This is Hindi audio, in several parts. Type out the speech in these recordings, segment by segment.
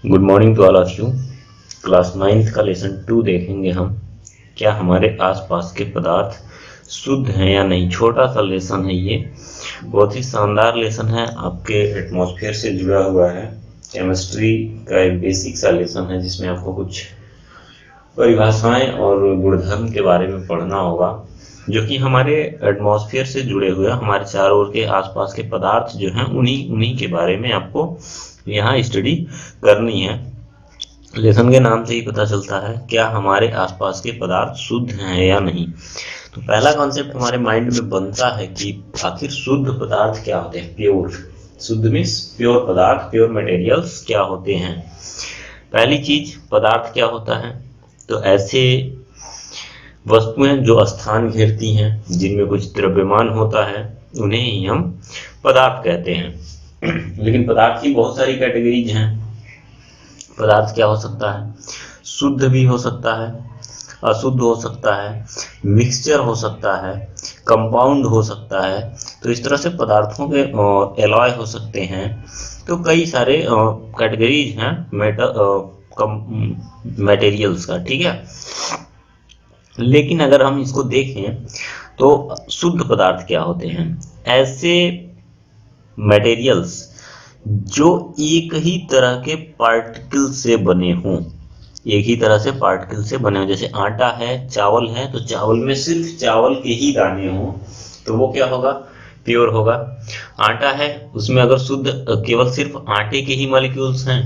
Good morning to all of you. Class 9th का लेसन 2 देखेंगे हम। क्या हमारे आसपास के पदार्थ शुद्ध हैं या नहीं। छोटा सा लेसन है ये, बहुत ही शानदार लेसन है, आपके एटमॉस्फेयर से जुड़ा हुआ है। केमिस्ट्री का एक बेसिक सा लेसन है जिसमें आपको कुछ परिभाषाएं और गुणधर्म के बारे में पढ़ना होगा, जो कि हमारे एटमॉस्फेयर से जुड़े हुए हमारे चारों ओर के आसपास के पदार्थ जो हैं उन्हीं के बारे में आपको यहाँ स्टडी करनी है। लेसन के नाम से ही पता चलता है क्या हमारे आसपास के पदार्थ शुद्ध हैं या नहीं। तो पहला कॉन्सेप्ट हमारे माइंड में बनता है कि आखिर शुद्ध पदार्थ क्या होते हैं। प्योर, शुद्ध मीन्स प्योर पदार्थ, प्योर मटेरियल्स क्या होते हैं। पहली चीज, पदार्थ क्या होता है। तो ऐसे वस्तुएं जो स्थान घेरती हैं, जिनमें कुछ द्रव्यमान होता है, उन्हें ही हम पदार्थ कहते हैं। लेकिन पदार्थ की बहुत सारी कैटेगरीज हैं। पदार्थ क्या हो सकता है, शुद्ध भी हो सकता है, अशुद्ध हो सकता है, मिक्सचर हो सकता है, कंपाउंड हो सकता है। तो इस तरह से पदार्थों के एलॉय हो सकते हैं। तो कई सारे कैटेगरीज हैं मटेरियल्स का, ठीक है। लेकिन अगर हम इसको देखें तो शुद्ध पदार्थ क्या होते हैं। ऐसे मटेरियल्स जो एक ही तरह के पार्टिकल से बने हों, एक ही तरह से पार्टिकल से बने हों। जैसे आटा है, चावल है, तो चावल में सिर्फ चावल के ही दाने हों तो वो क्या होगा, प्योर होगा। आटा है, उसमें अगर शुद्ध केवल सिर्फ आटे के ही मॉलिक्यूल्स हैं,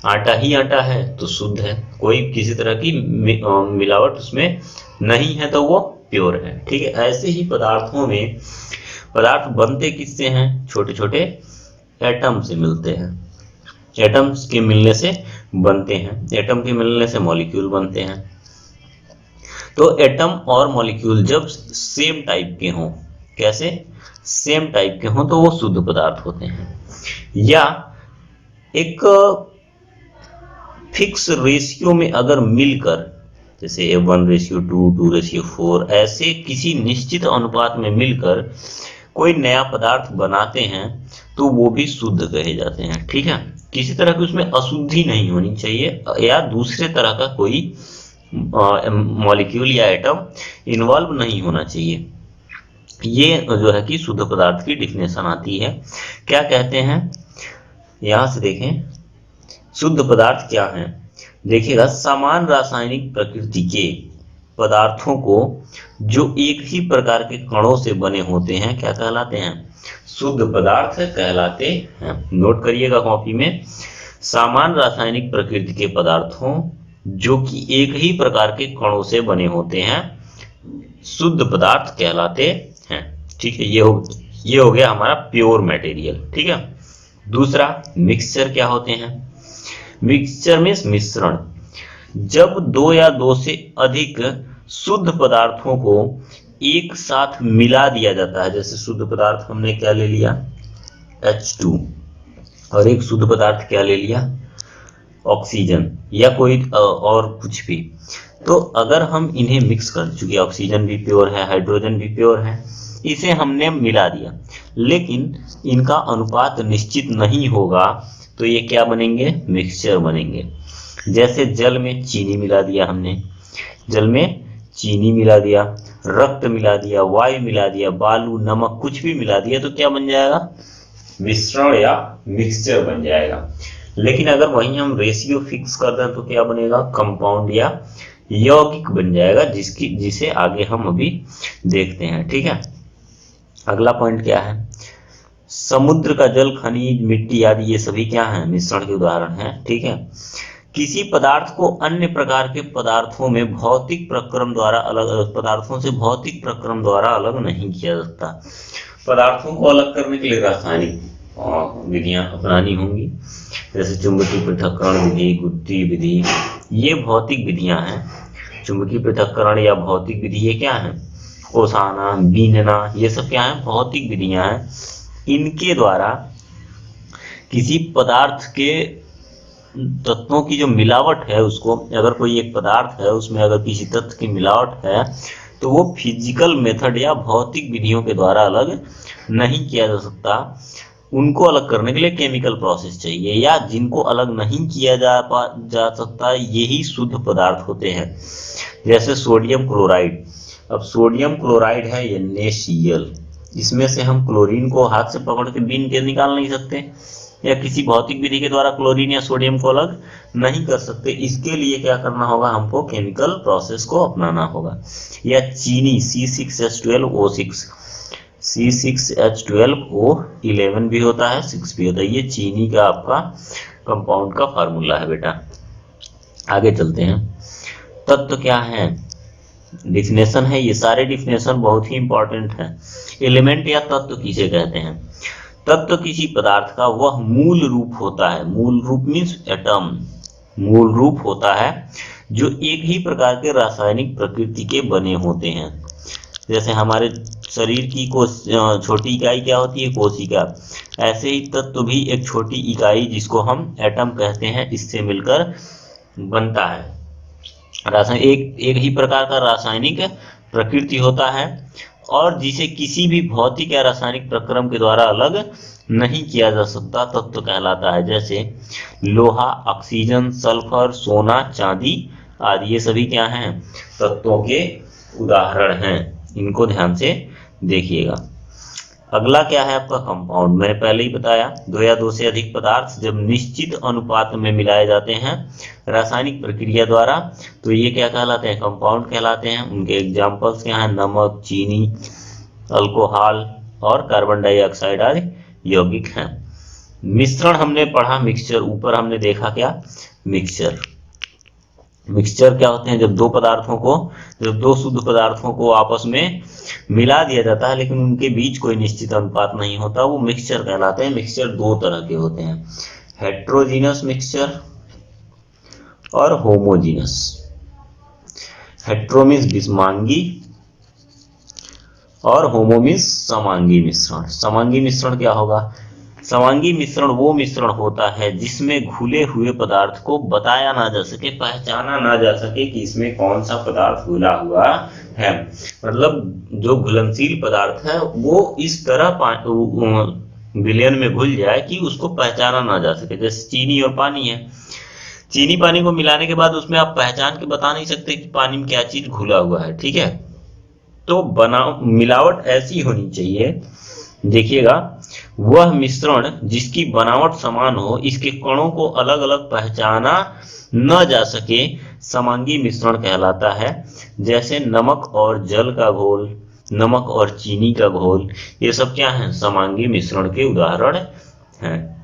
आटा ही आटा है तो शुद्ध है, कोई किसी तरह की मिलावट उसमें नहीं है तो वो प्योर है, ठीक है। ऐसे ही पदार्थों में, पदार्थ बनते किससे हैं, छोटे छोटे एटम से मिलते हैं। एटम्स के मिलने से बनते हैं, एटम के मिलने से मॉलिक्यूल बनते हैं। तो एटम और मॉलिक्यूल जब सेम टाइप के हों, कैसे, सेम टाइप के हों, तो वो शुद्ध पदार्थ होते हैं। या एक फिक्स रेशियो में अगर मिलकर, जैसे 1:2, 2:4, ऐसे किसी निश्चित अनुपात में मिलकर कोई नया पदार्थ बनाते हैं तो वो भी शुद्ध कहे जाते हैं, ठीक है। किसी तरह की उसमें अशुद्धि नहीं होनी चाहिए या दूसरे तरह का कोई मॉलिक्यूल या एटम इन्वॉल्व नहीं होना चाहिए। ये जो है कि शुद्ध पदार्थ की डिफिनेशन आती है। क्या कहते हैं, यहां से देखें शुद्ध पदार्थ क्या है। देखिएगा, समान रासायनिक प्रकृति के पदार्थों को जो एक ही प्रकार के कणों से बने होते हैं क्या कहलाते हैं, शुद्ध पदार्थ कहलाते हैं। नोट करिएगा कॉपी में, समान रासायनिक प्रकृति के पदार्थों जो कि एक ही प्रकार के कणों से बने होते हैं शुद्ध पदार्थ कहलाते हैं, ठीक है। ये हो गया हमारा प्योर मटेरियल, ठीक है। दूसरा, मिक्सचर क्या होते हैं। मिक्सचर मीन्स मिश्रण, जब दो या दो से अधिक शुद्ध पदार्थों को एक साथ मिला दिया जाता है। जैसे शुद्ध पदार्थ हमने क्या ले लिया, H2, और एक शुद्ध पदार्थ क्या ले लिया, ऑक्सीजन, या कोई और कुछ भी। तो अगर हम इन्हें मिक्स कर, चूंकि ऑक्सीजन भी प्योर है, हाइड्रोजन भी प्योर है, इसे हमने मिला दिया, लेकिन इनका अनुपात निश्चित नहीं होगा तो ये क्या बनेंगे, मिक्सचर बनेंगे। जैसे जल में चीनी मिला दिया हमने, जल में चीनी मिला दिया, रक्त मिला दिया, वायु मिला दिया, बालू, नमक, कुछ भी मिला दिया तो क्या बन जाएगा, मिश्रण या मिक्सचर बन जाएगा। लेकिन अगर वहीं हम रेशियो फिक्स कर दें तो क्या बनेगा, कंपाउंड या यौगिक बन जाएगा, जिसे आगे हम अभी देखते हैं, ठीक है। अगला पॉइंट क्या है, समुद्र का जल, खनिज, मिट्टी आदि ये सभी क्या हैं, मिश्रण के उदाहरण हैं, ठीक है। किसी पदार्थ को अन्य प्रकार के पदार्थों में भौतिक प्रक्रम द्वारा अलग, पदार्थों से भौतिक प्रक्रम द्वारा अलग नहीं किया जाता। पदार्थों को अलग करने के लिए रासायनिक विधियां अपनानी होंगी, जैसे चुंबकीय पृथक्करण विधि, गुत्ती विधि, ये भौतिक विधियां हैं। चुंबकीय पृथक्करण या भौतिक विधि ये क्या है, ओसाना, बीनना, ये सब क्या है, भौतिक विधियां हैं। इनके द्वारा किसी पदार्थ के तत्वों की जो मिलावट है, उसको, अगर कोई एक पदार्थ है उसमें अगर किसी तत्व की मिलावट है तो वो फिजिकल मेथड या भौतिक विधियों के द्वारा अलग नहीं किया जा सकता। उनको अलग करने के लिए केमिकल प्रोसेस चाहिए, या जिनको अलग नहीं किया जा सकता, यही शुद्ध पदार्थ होते हैं। जैसे सोडियम क्लोराइड। अब सोडियम क्लोराइड है NaCl, इसमें से हम क्लोरीन को हाथ से पकड़ के बीन के निकाल नहीं सकते, या किसी भौतिक विधि के द्वारा क्लोरीन या सोडियम को अलग नहीं कर सकते। इसके लिए क्या करना होगा, हमको केमिकल प्रोसेस को अपनाना होगा। या चीनी C6H12O6, C6H12O11 भी होता है, 6 भी होता है। ये चीनी का आपका कंपाउंड का फार्मूला है बेटा। आगे चलते हैं। तत्व क्या है, डिफिनेशन है। ये सारे डिफिनेशन बहुत ही इंपॉर्टेंट है। एलिमेंट या तत्व किसे कहते हैं? तत्व किसी पदार्थ का वह मूल रूप होता है। मूल रूप मीन्स एटम, मूल रूप होता है जो एक ही प्रकार के रासायनिक प्रकृति के बने होते हैं। जैसे हमारे शरीर की छोटी इकाई क्या होती है, कोशिका। ऐसे ही तत्व भी एक छोटी इकाई जिसको हम एटम कहते हैं, इससे मिलकर बनता है। एक ही प्रकार का रासायनिक प्रकृति होता है और जिसे किसी भी भौतिक या रासायनिक प्रक्रम के द्वारा अलग नहीं किया जा सकता, तत्व कहलाता है। जैसे लोहा, ऑक्सीजन, सल्फर, सोना, चांदी आदि, ये सभी क्या हैं, तत्वों के उदाहरण हैं। इनको ध्यान से देखिएगा। अगला क्या है आपका कंपाउंड। मैंने पहले ही बताया, दो या दो से अधिक पदार्थ जब निश्चित अनुपात में मिलाए जाते हैं रासायनिक प्रक्रिया द्वारा, तो ये क्या कहलाते हैं, कंपाउंड कहलाते हैं। उनके एग्जाम्पल्स क्या हैं, नमक, चीनी, अल्कोहल और कार्बन डाइऑक्साइड आदि यौगिक हैं। मिश्रण हमने पढ़ा, मिक्सचर। ऊपर हमने देखा क्या, मिक्सचर। मिक्सचर क्या होते हैं, जब दो शुद्ध पदार्थों को आपस में मिला दिया जाता है लेकिन उनके बीच कोई निश्चित अनुपात नहीं होता, वो मिक्सचर कहलाते हैं। मिक्सचर दो तरह के होते हैं, हेट्रोजीनस मिक्सचर और होमोजीनस। हेट्रो मीन्स विषमांगी और होमो मीन्स समांगी मिश्रण। समांगी मिश्रण क्या होगा, समांगी मिश्रण वो मिश्रण होता है जिसमें घुले हुए पदार्थ को बताया ना जा सके, पहचाना ना जा सके कि इसमें कौन सा पदार्थ घुला हुआ है। मतलब जो घुलनशील पदार्थ है वो इस तरह विलयन में घुल जाए कि उसको पहचाना ना जा सके। जैसे चीनी और पानी है, चीनी पानी को मिलाने के बाद उसमें आप पहचान के बता नहीं सकते कि पानी में क्या चीज घुला हुआ है, ठीक है। तो मिलावट ऐसी होनी चाहिए, देखिएगा, वह मिश्रण जिसकी बनावट समान हो, इसके कणों को अलग अलग पहचाना न जा सके, समांगी मिश्रण कहलाता है। जैसे नमक और जल का घोल, नमक और चीनी का घोल, ये सब क्या है, समांगी मिश्रण के उदाहरण हैं।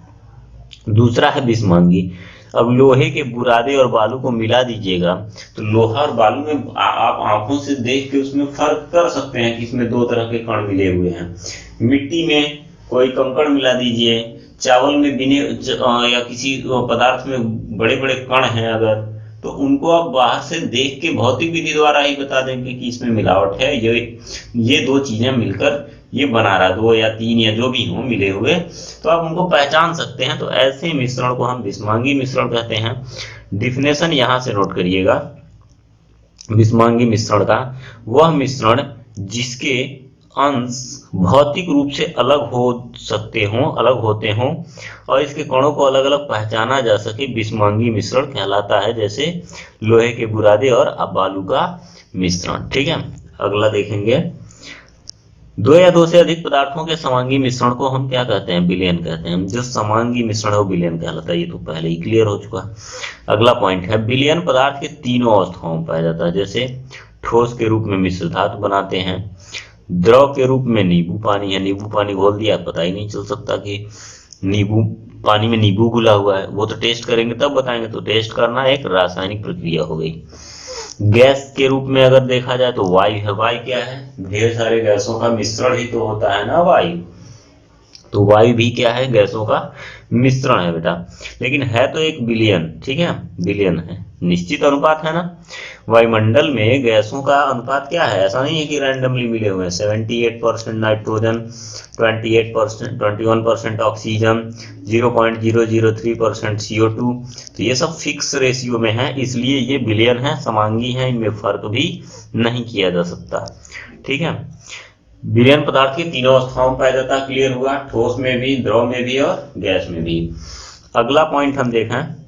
दूसरा है विषमांगी। अब लोहे के बुरादे और बालू को मिला दीजिएगा तो लोहा और बालू में आप आंखों से देख के उसमें फर्क कर सकते हैं कि इसमें दो तरह के कण मिले हुए हैं। मिट्टी में कोई कंकड़ मिला दीजिए, चावल में बिने या किसी पदार्थ में बड़े बड़े कण हैं अगर, तो उनको आप बाहर से देख के भौतिक विधि द्वारा ही बता देंगे कि इसमें मिलावट है। ये दो चीजें मिलकर ये बना रहा, दो या तीन या जो भी हो मिले हुए, तो आप उनको पहचान सकते हैं। तो ऐसे मिश्रण को हम विषमांगी मिश्रण कहते हैं। डिफिनेशन यहां से नोट करिएगा, विषमांगी मिश्रण का वह मिश्रण जिसके अंश भौतिक रूप से अलग हो सकते हों, अलग होते हों और इसके कणों को अलग अलग पहचाना जा सके, विषमांगी मिश्रण कहलाता है। जैसे लोहे के बुरादे और बालू का मिश्रण, ठीक है। अगला देखेंगे, दो या दो से अधिक पदार्थों के समांगी मिश्रण को हम क्या कहते हैं, विलयन कहते हैं। जो समांगी मिश्रण है वो विलयन कहलाता है, ये तो पहले ही क्लियर हो चुका। अगला पॉइंट है, विलयन पदार्थ के तीनों अवस्थाओं में पाया जाता है। जैसे ठोस के रूप में मिश्र धातु बनाते हैं, द्रव के रूप में नींबू पानी है, नींबू पानी घोल दिया पता ही नहीं चल सकता कि नींबू पानी में नींबू घुला हुआ है, वो तो टेस्ट करेंगे तब बताएंगे। तो टेस्ट करना एक रासायनिक प्रक्रिया हो गई। गैस के रूप में अगर देखा जाए तो वायु है। वायु क्या है, ढेर सारे गैसों का मिश्रण ही तो होता है ना वायु। तो वायु भी क्या है, गैसों का मिश्रण है बेटा, लेकिन है तो एक विलयन, ठीक है, विलयन है, निश्चित अनुपात है ना। वायुमंडल में गैसों का अनुपात क्या है, ऐसा नहीं है कि रैंडमली मिले हुए हैं। 78% नाइट्रोजन, 21% ऑक्सीजन, 0.003% CO2, तो ये सब फिक्स रेशियो में है, इसलिए ये विलयन है, समांगी है, इनमें फर्क भी नहीं किया जा सकता, ठीक है। विलयन पदार्थ की तीनों अवस्थाओं में पाया जाता है, क्लियर हुआ, ठोस में भी, द्रव में भी और गैस में भी। अगला पॉइंट हम देखें,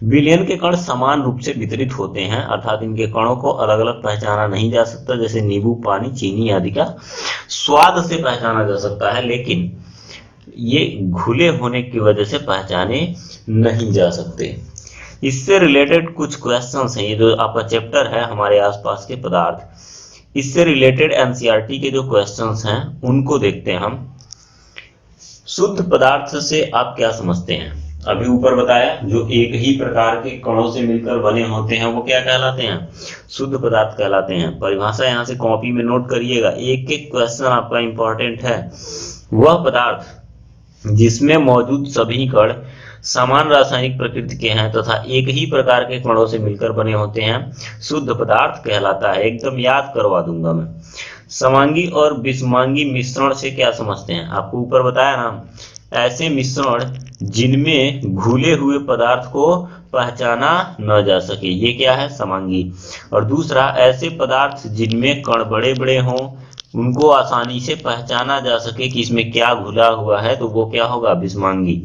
विलयन के कण समान रूप से वितरित होते हैं, अर्थात इनके कणों को अलग अलग पहचाना नहीं जा सकता, जैसे नींबू, पानी, चीनी आदि का स्वाद से पहचाना जा सकता है, लेकिन ये घुले होने की वजह से पहचाने नहीं जा सकते। इससे रिलेटेड कुछ क्वेश्चंस हैं, ये जो आपका चैप्टर है हमारे आसपास के पदार्थ, इससे रिलेटेड एनसीईआरटी के जो क्वेश्चंस हैं उनको देखते हैं हम। शुद्ध पदार्थ से आप क्या समझते हैं? अभी ऊपर बताया, जो एक ही प्रकार के कणों से मिलकर बने होते हैं वो क्या कहलाते हैं? शुद्ध पदार्थ कहलाते हैं। परिभाषा यहाँ से कॉपी में नोट करिएगा, एक एक क्वेश्चन आपका इंपॉर्टेंट है। वह पदार्थ जिसमें मौजूद सभी कण समान रासायनिक प्रकृति के हैं तथा एक ही प्रकार के कणों से मिलकर बने होते हैं, शुद्ध पदार्थ कहलाता है। एकदम याद करवा दूंगा मैं। समांगी और विषमांगी मिश्रण से क्या समझते हैं? आपको ऊपर बताया ना, ऐसे मिश्रण जिनमें घुले हुए पदार्थ को पहचाना न जा सके, ये क्या है? समांगी। और दूसरा, ऐसे पदार्थ जिनमें कण बड़े बड़े हों, उनको आसानी से पहचाना जा सके कि इसमें क्या घुला हुआ है, तो वो क्या होगा? विषमांगी।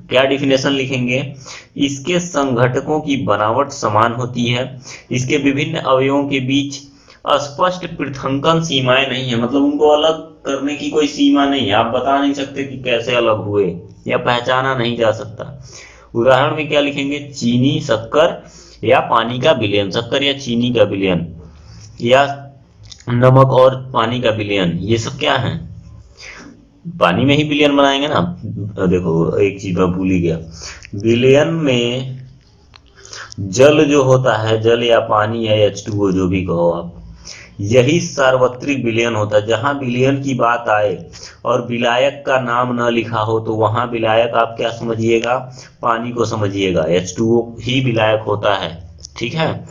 क्या डिफिनेशन लिखेंगे? इसके संघटकों की बनावट समान होती है, इसके विभिन्न अवयवों के बीच स्पष्ट पृथक्कन सीमाएं नहीं है, मतलब उनको अलग करने की कोई सीमा नहीं है, आप बता नहीं सकते कि कैसे अलग हुए या पहचाना नहीं जा सकता। उदाहरण में क्या लिखेंगे? चीनी, शक्कर या पानी का विलयन, शक्कर या चीनी का विलयन, या नमक और पानी का विलयन, ये सब क्या है? पानी में ही विलयन बनाएंगे ना। देखो एक चीज मैं भूल ही गया, विलयन में जल जो होता है, जल या पानी या H2O जो भी कहो आप, यही सार्वत्रिक विलयन होता है। जहां विलयन की बात आए और विलायक का नाम न लिखा हो तो वहां विलायक आप क्या समझिएगा? पानी को समझिएगा, H2O ही विलायक होता है, ठीक है।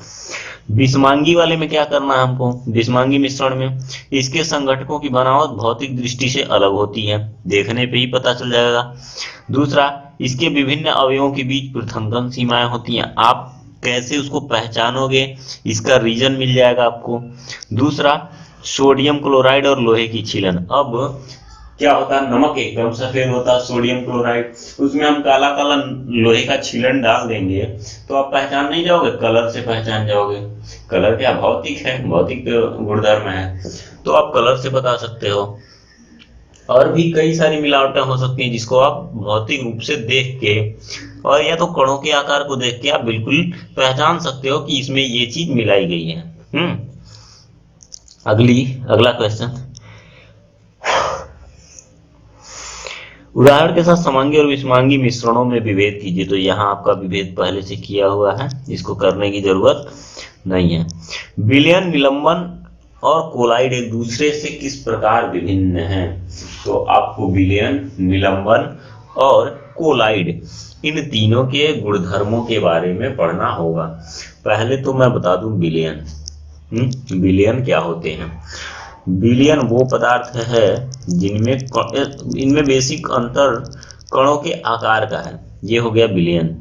विषमांगी वाले में क्या करना है हमको? विषमांगी मिश्रण में इसके संघटकों की बनावट भौतिक दृष्टि से अलग होती है, देखने पे ही पता चल जाएगा। दूसरा, इसके विभिन्न अवयवों के बीच पृथक्कन सीमाएं होती हैं, आप कैसे उसको पहचानोगे, इसका रीजन मिल जाएगा आपको। दूसरा, सोडियम क्लोराइड और लोहे की छीलन। अब क्या होता है, नमक एकदम सफेद होता है, सोडियम क्लोराइड, उसमें हम काला काला लोहे का छीलन डाल देंगे तो आप पहचान नहीं जाओगे, कलर से पहचान जाओगे। कलर क्या भौतिक है, भौतिक गुणधर्म है, तो आप कलर से बता सकते हो। और भी कई सारी मिलावटें हो सकती हैं जिसको आप भौतिक रूप से देख के, और या तो कणों के आकार को देख के आप बिल्कुल पहचान सकते हो कि इसमें ये चीज मिलाई गई है। अगला क्वेश्चन, उदाहरण के साथ समांगी और विषमांगी मिश्रणों में विभेद कीजिए। तो यहाँ आपका विभेद पहले से किया हुआ है, इसको करने की जरूरत नहीं है। विलयन, निलंबन और कोलाइड एक दूसरे से किस प्रकार विभिन्न हैं? तो आपको विलयन, निलंबन और कोलाइड, इन तीनों के गुणधर्मों के बारे में पढ़ना होगा। पहले तो मैं बता दूं विलयन, विलयन क्या होते हैं। विलयन वो पदार्थ है जिनमें इनमें बेसिक अंतर कणों के आकार का है, ये हो गया विलयन।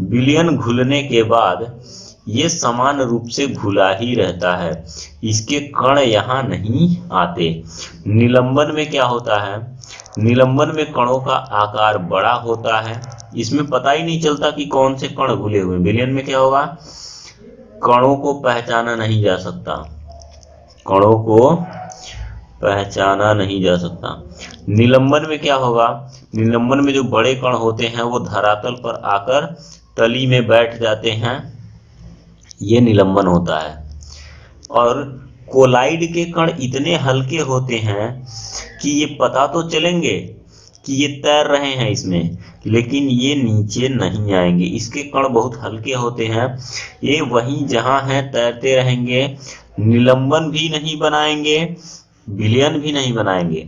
विलयन घुलने के बाद ये समान रूप से घुला ही रहता है, इसके कण यहाँ नहीं आते। निलंबन में क्या होता है? निलंबन में कणों का आकार बड़ा होता है, इसमें पता ही नहीं चलता कि कौन से कण घुले हुए। विलयन में क्या होगा? कणों को पहचाना नहीं जा सकता, कणों को पहचाना नहीं जा सकता। निलंबन में क्या होगा? निलंबन में जो बड़े कण होते हैं वो धरातल पर आकर तली में बैठ जाते हैं, ये निलंबन होता है। और कोलाइड के कण इतने हल्के होते हैं कि ये पता तो चलेंगे कि ये तैर रहे हैं इसमें, लेकिन ये नीचे नहीं आएंगे। इसके कण बहुत हल्के होते हैं, ये वहीं जहां हैं तैरते रहेंगे, निलंबन भी नहीं बनाएंगे, विलयन भी नहीं बनाएंगे।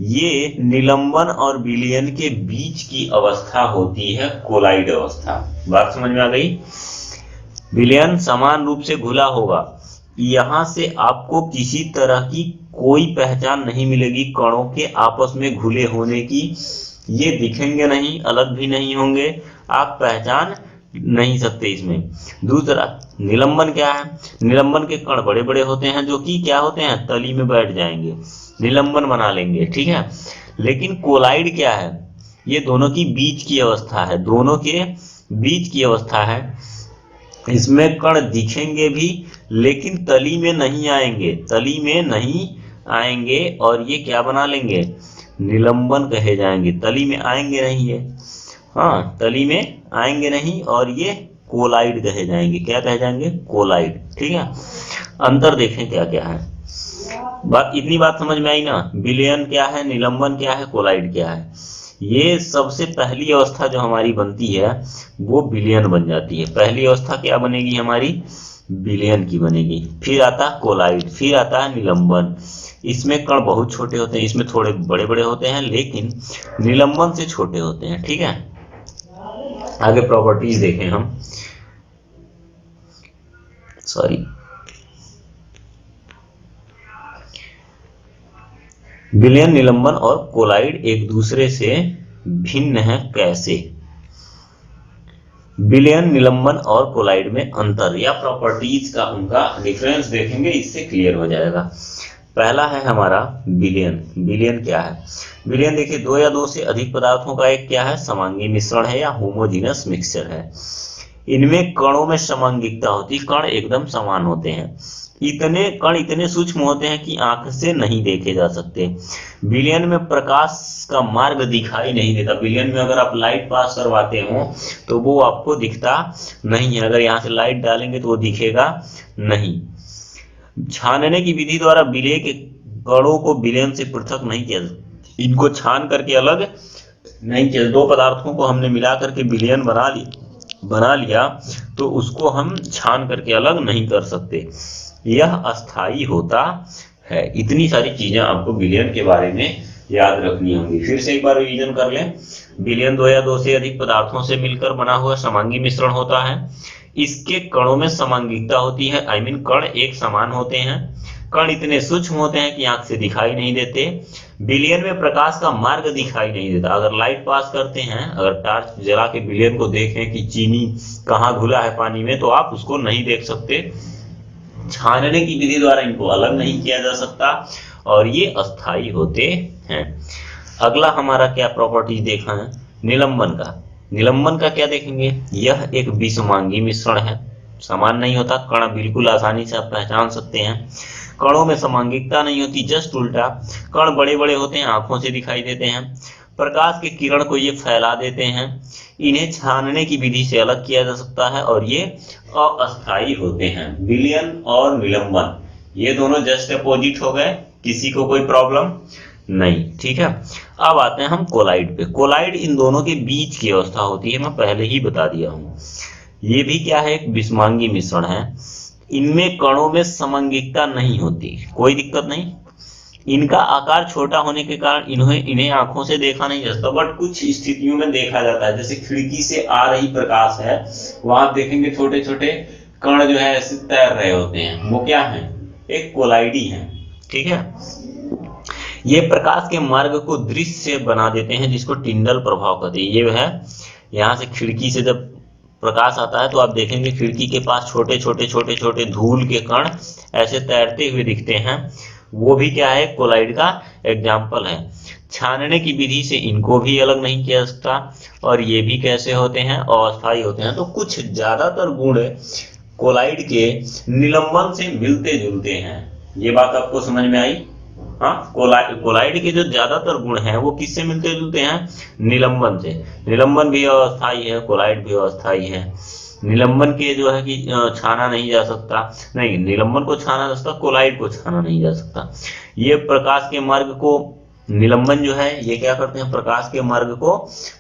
ये निलंबन और विलयन के बीच की अवस्था होती है कोलाइड अवस्था। बात समझ में आ गई? विलयन समान रूप से घुला होगा, यहां से आपको किसी तरह की कोई पहचान नहीं मिलेगी कणों के आपस में घुले होने की। ये दिखेंगे नहीं, अलग भी नहीं होंगे, आप पहचान नहीं सकते इसमें। दूसरा निलंबन क्या है, निलंबन के कण बड़े बड़े होते हैं जो कि क्या होते हैं, तली में बैठ जाएंगे, निलंबन बना लेंगे, ठीक है। लेकिन कोलाइड क्या है, ये दोनों की बीच की अवस्था है, दोनों के बीच की अवस्था है। इसमें कण दिखेंगे भी लेकिन तली में नहीं आएंगे, तली में नहीं आएंगे, और ये क्या बना लेंगे, निलंबन कहे जाएंगे, तली में आएंगे नहीं ये, हाँ तली में आएंगे नहीं, और ये कोलाइड कहे जाएंगे, क्या कहे जाएंगे, कोलाइड, ठीक है। अंतर देखें क्या क्या है, इतनी बात समझ में आई ना, विलयन क्या है, निलंबन क्या है, कोलाइड क्या है। ये सबसे पहली अवस्था जो हमारी बनती है वो विलयन बन जाती है। पहली अवस्था क्या बनेगी हमारी, विलयन की बनेगी। फिर आता कोलाइड, फिर आता है निलंबन। इसमें कण बहुत छोटे होते हैं, इसमें थोड़े बड़े बड़े होते हैं, लेकिन निलंबन से छोटे होते हैं, ठीक है। आगे प्रॉपर्टीज देखें हम, सॉरी, विलयन, निलंबन और कोलाइड एक दूसरे से भिन्न है कैसे। विलयन, निलंबन और कोलाइड में अंतर या प्रॉपर्टीज का उनका डिफरेंस देखेंगे, इससे क्लियर हो जाएगा। पहला है हमारा विलयन। विलयन क्या है, विलयन देखिए दो या दो से अधिक पदार्थों का एक क्या है, समांगी मिश्रण है या होमोजीनस मिक्सचर है। इनमें कणों में समांगिकता होती, कण एकदम समान होते हैं। इतने कण इतने सूक्ष्म होते हैं कि आंख से नहीं देखे जा सकते। विलयन में प्रकाश का मार्ग दिखाई नहीं देता। विलयन में अगर आप लाइट पास करवाते हो तो वो आपको दिखता नहीं है, अगर यहाँ से लाइट डालेंगे तो वो दिखेगा नहीं। छानने की विधि द्वारा विलय के कणों को विलयन से पृथक नहीं किया, इनको छान करके अलग नहीं किया। दो पदार्थों को हमने मिला करके विलयन बना लिया तो उसको हम छान करके अलग नहीं कर सकते, यह अस्थाई होता है। इतनी सारी चीजें आपको विलयन के बारे में याद रखनी होंगी। फिर से एक बार रिवीजन कर लें। विलयन दो या दो से अधिक पदार्थों से मिलकर बना हुआ समांगी मिश्रण होता है। इसके कणों में समांगिकता होती है, आई मीन कण एक समान होते हैं। कण इतने सूक्ष्म होते हैं कि आंख से दिखाई नहीं देते। विलयन में प्रकाश का मार्ग दिखाई नहीं देता। अगर लाइट पास करते हैं, अगर टॉर्च जला के विलयन को देखें कि चीनी कहाँ घुला है पानी में, तो आप उसको नहीं देख सकते। छानने की विधि द्वारा इनको अलग नहीं किया जा सकता और ये अस्थाई होते हैं। अगला हमारा क्या प्रॉपर्टी देखा है, निलंबन का। निलंबन का क्या देखेंगे, यह एक विषमांगी मिश्रण है, समान नहीं होता। कण बिल्कुल आसानी से आप पहचान सकते हैं। कणों में समांगिकता नहीं होती, जस्ट उल्टा। कण बड़े बड़े होते हैं, आंखों से दिखाई देते हैं। प्रकाश के किरण को ये फैला देते हैं। इन्हें छानने की विधि से अलग किया जा सकता है और ये अस्थाई होते हैं। विलयन और निलंबन ये दोनों जस्ट अपोजिट हो गए, किसी को कोई प्रॉब्लम नहीं, ठीक है। अब आते हैं हम कोलाइड पे। कोलाइड इन दोनों के बीच की अवस्था होती है, मैं पहले ही बता दिया हूं। ये भी क्या है, एक विषमांगी मिश्रण है। इनमें कणों में समंगिकता नहीं होती, कोई दिक्कत नहीं। इनका आकार छोटा होने के कारण इन्हें आंखों से देखा नहीं जा सकता, बट कुछ स्थितियों में देखा जाता है। जैसे खिड़की से आ रही प्रकाश है, वहां आप देखेंगे छोटे छोटे कण जो है ऐसे तैर रहे होते हैं, वो क्या है, एक कोलाइडी है, ठीक है। ये प्रकाश के मार्ग को दृश्य बना देते हैं, जिसको टिंडल प्रभाव कहते हैं। ये है, यहाँ से खिड़की से जब प्रकाश आता है तो आप देखेंगे खिड़की के पास छोटे छोटे धूल के कण ऐसे तैरते हुए दिखते हैं, वो भी क्या है, कोलाइड का एग्जाम्पल है। छानने की विधि से इनको भी अलग नहीं किया जा सकता और ये भी कैसे होते हैं, अस्थायी होते हैं। तो कुछ ज्यादातर गुण कोलाइड के निलंबन से मिलते जुलते हैं। ये बात आपको समझ में आई। हाँ, कोलाइड के जो ज्यादातर गुण हैं वो किससे मिलते जुलते हैं, निलंबन से। निलंबन भी अस्थायी है, कोलाइड भी अस्थायी है। निलंबन के जो है कि छाना नहीं जा सकता, नहीं, निलंबन को छाना जा सकता, कोलाइड को छाना नहीं जा सकता। ये प्रकाश के मार्ग को, निलंबन जो है ये क्या करते हैं, प्रकाश के मार्ग को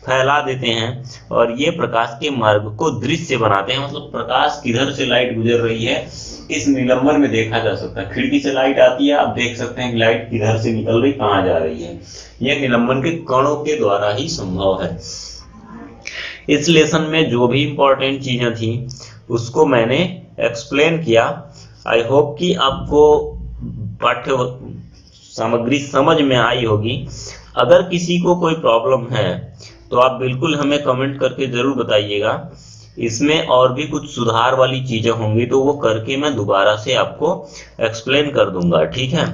फैला देते हैं और ये प्रकाश के मार्ग को दृश्य बनाते हैं। मतलब प्रकाश किधर से लाइट गुजर रही है इस निलंबन में देखा जा सकता है। खिड़की से लाइट आती है, आप देख सकते हैं कि लाइट किधर से निकल रही, कहाँ जा रही है। यह निलंबन के कणों के द्वारा ही संभव है। इस लेसन में जो भी इंपॉर्टेंट चीजें थी उसको मैंने एक्सप्लेन किया। आई होप कि आपको पाठ्य सामग्री समझ में आई होगी। अगर किसी को कोई प्रॉब्लम है तो आप बिल्कुल हमें कमेंट करके जरूर बताइएगा। इसमें और भी कुछ सुधार वाली चीजें होंगी तो वो करके मैं दोबारा से आपको एक्सप्लेन कर दूंगा, ठीक है।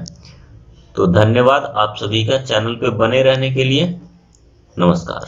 तो धन्यवाद आप सभी का चैनल पे बने रहने के लिए। नमस्कार।